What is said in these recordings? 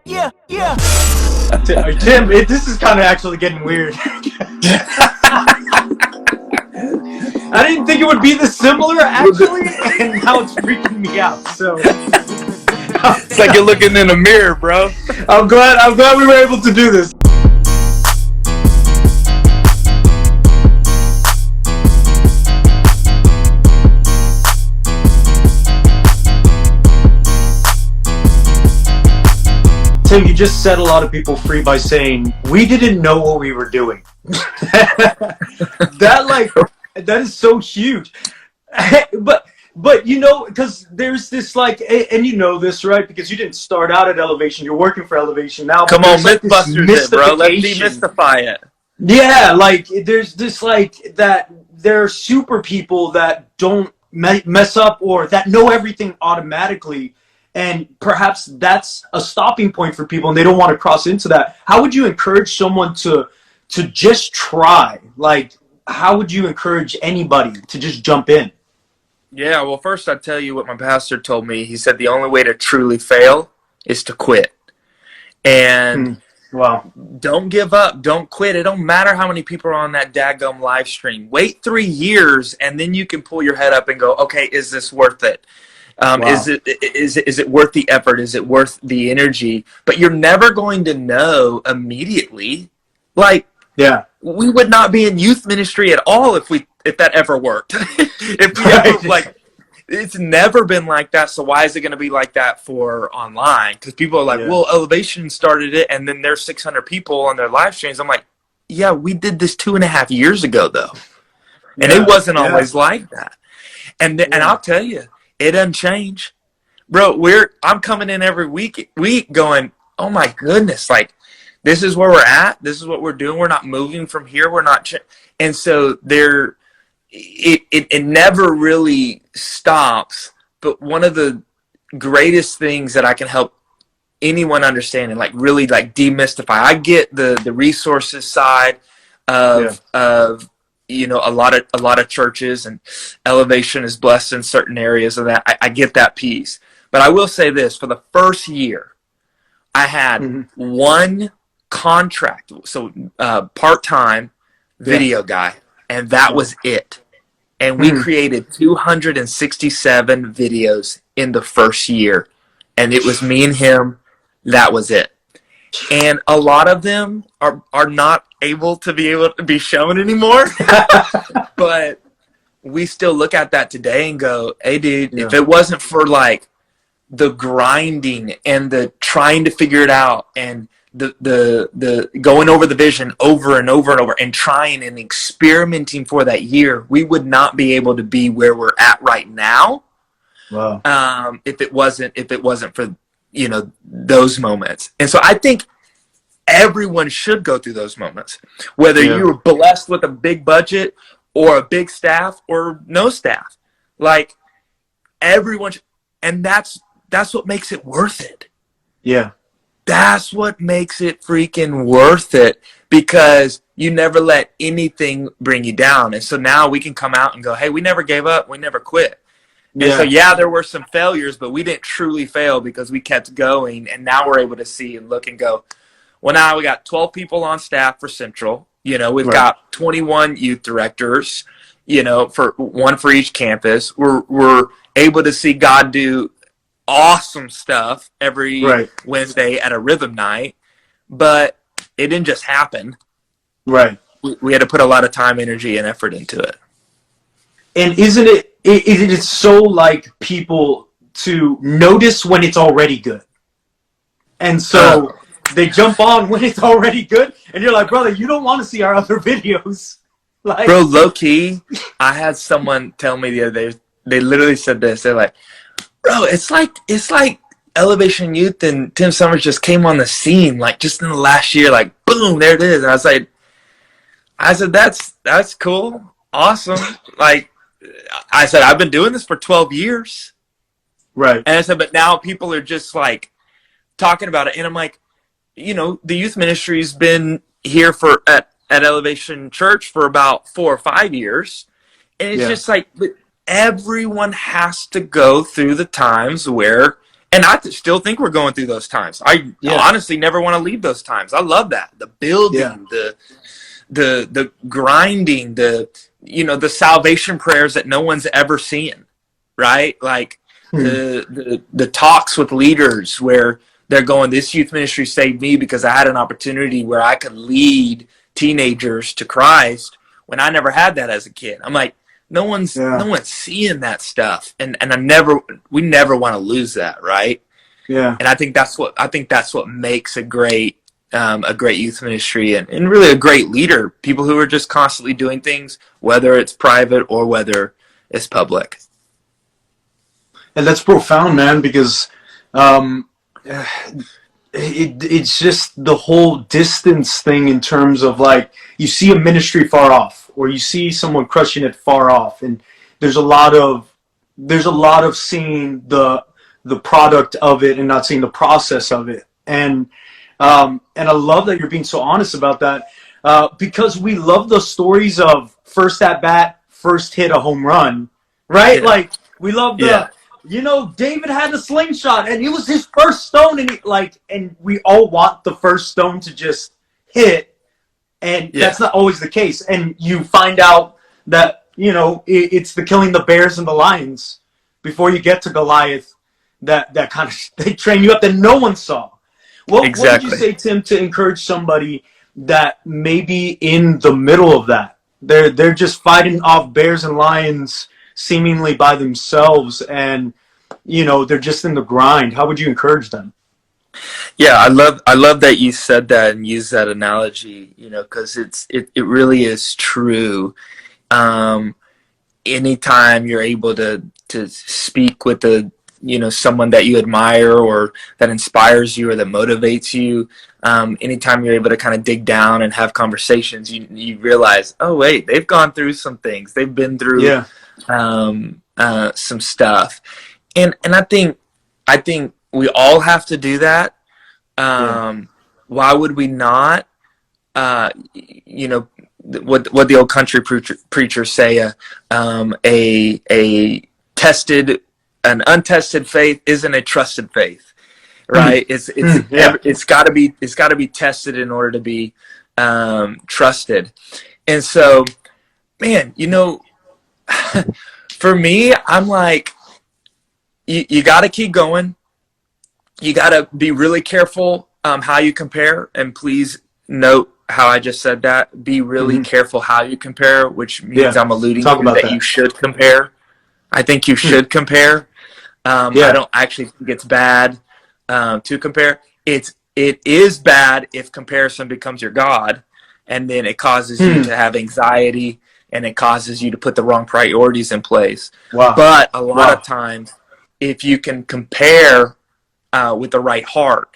Yeah. Tim, this is kind of actually getting weird. I didn't think it would be this similar, actually, and now it's freaking me out. So it's like you're looking in a mirror, bro. I'm glad we were able to do this. Tim, you just set a lot of people free by saying we didn't know what we were doing. That is so huge. But you know, because there's this and you know this, right? Because you didn't start out at Elevation. You're working for Elevation now. Come on, Mythbusters, bro. Let's demystify it. Yeah, there's this that there are super people that don't mess up or that know everything automatically. And perhaps that's a stopping point for people and they don't want to cross into that. How would you encourage someone to just try? How would you encourage anybody to just jump in? Yeah, well, first I'd tell you what my pastor told me. He said the only way to truly fail is to quit. And wow. Don't give up. Don't quit. It don't matter how many people are on that daggum live stream. Wait 3 years and then you can pull your head up and go, okay, is this worth it? Wow. Is it worth the effort? Is it worth the energy? But you're never going to know immediately. Yeah, we would not be in youth ministry at all if that ever worked. It's never been like that. So why is it going to be like that for online? Because people are like, well, Elevation started it, and then there's 600 people on their live streams. I'm like, yeah, we did this 2.5 years ago, though, and it wasn't always like that. And I'll tell you. It doesn't change, bro. I'm coming in every week going, oh my goodness, this is where we're at. This is what we're doing. We're not moving from here. We're not, and so it never really stops. But one of the greatest things that I can help anyone understand and really demystify. I get the resources side of. You know, a lot of churches and Elevation is blessed in certain areas of that. I get that piece. But I will say this, for the first year, I had one contract, so part-time video guy, and that was it. And we created 267 videos in the first year. And it was me and him. That was it. And a lot of them are not able to be shown anymore. But we still look at that today and go, hey dude, if it wasn't for the grinding and the trying to figure it out and the going over the vision over and over and over and trying and experimenting for that year, we would not be able to be where we're at right now. Wow. If it wasn't for those moments. And so I think everyone should go through those moments, whether you were blessed with a big budget or a big staff or no staff. Everyone and that's what makes it worth it. Yeah. That's what makes it freaking worth it, because you never let anything bring you down. And so now we can come out and go, hey, we never gave up. We never quit. And so, there were some failures, but we didn't truly fail because we kept going. And now we're able to see and look and go, well, now we got 12 people on staff for Central. We've got 21 youth directors, for one for each campus. We're able to see God do awesome stuff every Wednesday at a rhythm night. But it didn't just happen. Right. We had to put a lot of time, energy, and effort into it. And isn't it so people to notice when it's already good? And so they jump on when it's already good, and you're like, brother, you don't want to see our other videos. Bro, low key, I had someone tell me the other day, they literally said this, they're like, bro, it's like Elevation Youth and Tim Summers just came on the scene, just in the last year, boom, there it is. And I said, that's cool, awesome. I said, I've been doing this for 12 years. Right. And I said, but now people are just talking about it. And I'm like, the youth ministry's been here at Elevation Church for about 4 or 5 years. And it's just but everyone has to go through the times where And I still think we're going through those times. I honestly never want to leave those times. I love that. The building, the grinding, the salvation prayers that no one's ever seen, right? Like the talks with leaders where they're going, this youth ministry saved me because I had an opportunity where I could lead teenagers to Christ when I never had that as a kid. I'm like, no one's seeing that stuff, and we never want to lose that, right? Yeah. And I think that's what makes a great youth ministry and really a great leader. People who are just constantly doing things, whether it's private or whether it's public. And that's profound, man, because it's just the whole distance thing in terms of like you see a ministry far off or you see someone crushing it far off, and there's a lot of seeing the product of it and not seeing the process of it. And I love that you're being so honest about that, because we love the stories of first at bat, first hit a home run, right? Yeah. Like we love the David had a slingshot and it was his first stone, and we all want the first stone to just hit, and that's not always the case. And you find out that it's the killing the bears and the lions before you get to Goliath that kind of they train you up that no one saw. What would you say, Tim, to encourage somebody that may be in the middle of that? They're just fighting off bears and lions seemingly by themselves, and they're just in the grind. How would you encourage them? Yeah, I love that you said that and used that analogy, because it really is true. Anytime you're able to speak with someone that you admire or that inspires you or that motivates you, anytime you're able to kind of dig down and have conversations, you realize, oh wait, they've gone through some things, they've been through some stuff, and I think we all have to do that. Why would we not? What the old country preachers say, an untested faith isn't a trusted faith, right? It's got to be tested in order to be trusted. And so, man, for me, I'm like, you got to keep going. You got to be really careful how you compare, and please note how I just said that. Be really careful how you compare, which means I'm alluding to that you should compare. I think you should compare. I don't actually think it's bad to compare. It is bad if comparison becomes your god, and then it causes you to have anxiety, and it causes you to put the wrong priorities in place. Wow. But a lot of times, if you can compare with the right heart,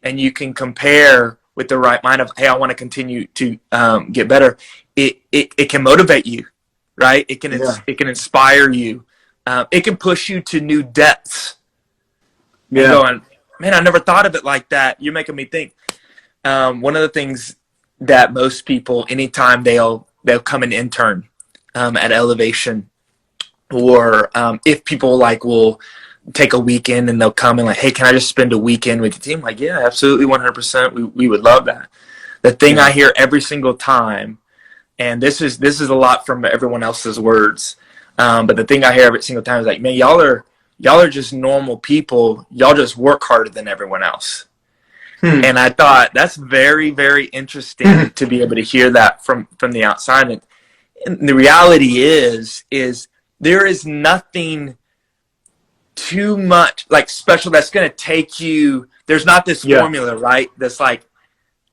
and you can compare with the right mind of, hey, I want to continue to get better, it can motivate you, right? It can inspire you. It can push you to new depths. Yeah. Going, man, I never thought of it like that. You're making me think. One of the things that most people, anytime they'll come and intern at Elevation, or if people will take a weekend and they'll come and hey, can I just spend a weekend with your team? Like, yeah, absolutely, 100%. We would love that. The thing I hear every single time, and this is a lot from everyone else's words, but the thing I hear every single time is like, man, y'all are just normal people. Y'all just work harder than everyone else. And I thought that's very, very interesting to be able to hear that from the outside. And the reality is there is nothing too much special that's going to take you. There's not this formula, right? That's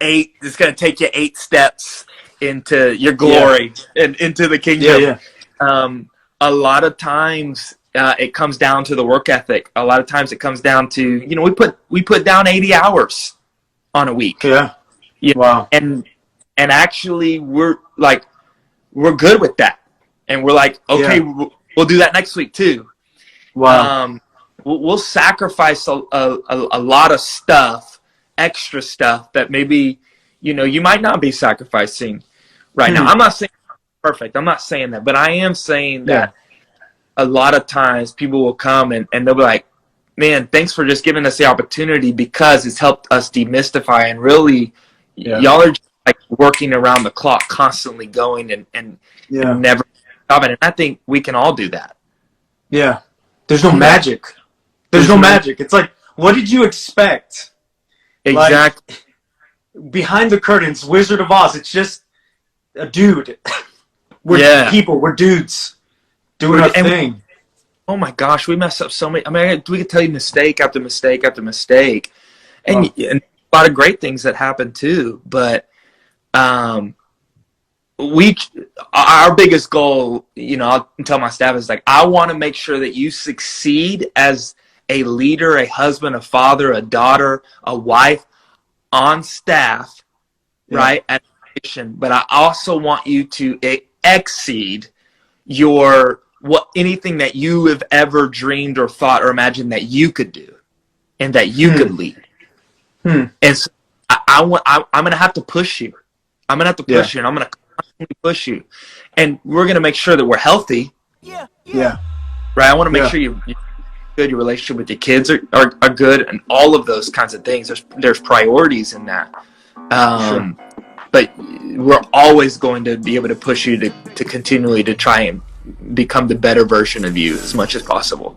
it's going to take you 8 steps into your glory and into the kingdom. A lot of times it comes down to the work ethic. A lot of times it comes down to, we put down 80 hours on a week. Wow. And actually we're good with that. And we're like, okay, we'll do that next week too. Wow. We'll sacrifice a lot of stuff, extra stuff that maybe, you might not be sacrificing right now. I'm not saying perfect. I'm not saying that, but I am saying that a lot of times people will come and they'll be like, man, thanks for just giving us the opportunity, because it's helped us demystify, and really, y'all are just like working around the clock, constantly going and never stopping. And I think we can all do that. Yeah. There's no magic. There's no magic. It's like, what did you expect? Exactly. Like, behind the curtains, Wizard of Oz, it's just a dude. We're people. We're dudes doing our thing. Oh my gosh, we mess up so many. I mean, we could tell you mistake after mistake after mistake, and a lot of great things that happen too. But our biggest goal, I'll tell my staff, is like, I want to make sure that you succeed as a leader, a husband, a father, a daughter, a wife on staff, right? At but I also want you to exceed anything that you have ever dreamed or thought or imagined that you could do, and that you could lead. And so I'm going to have to push you. I'm going to have to push you, and I'm going to constantly push you. And we're going to make sure that we're healthy. Yeah. Right? I want to make sure you're good, your relationship with your kids are good, and all of those kinds of things. There's priorities in that. But we're always going to be able to push you to continually to try and become the better version of you as much as possible.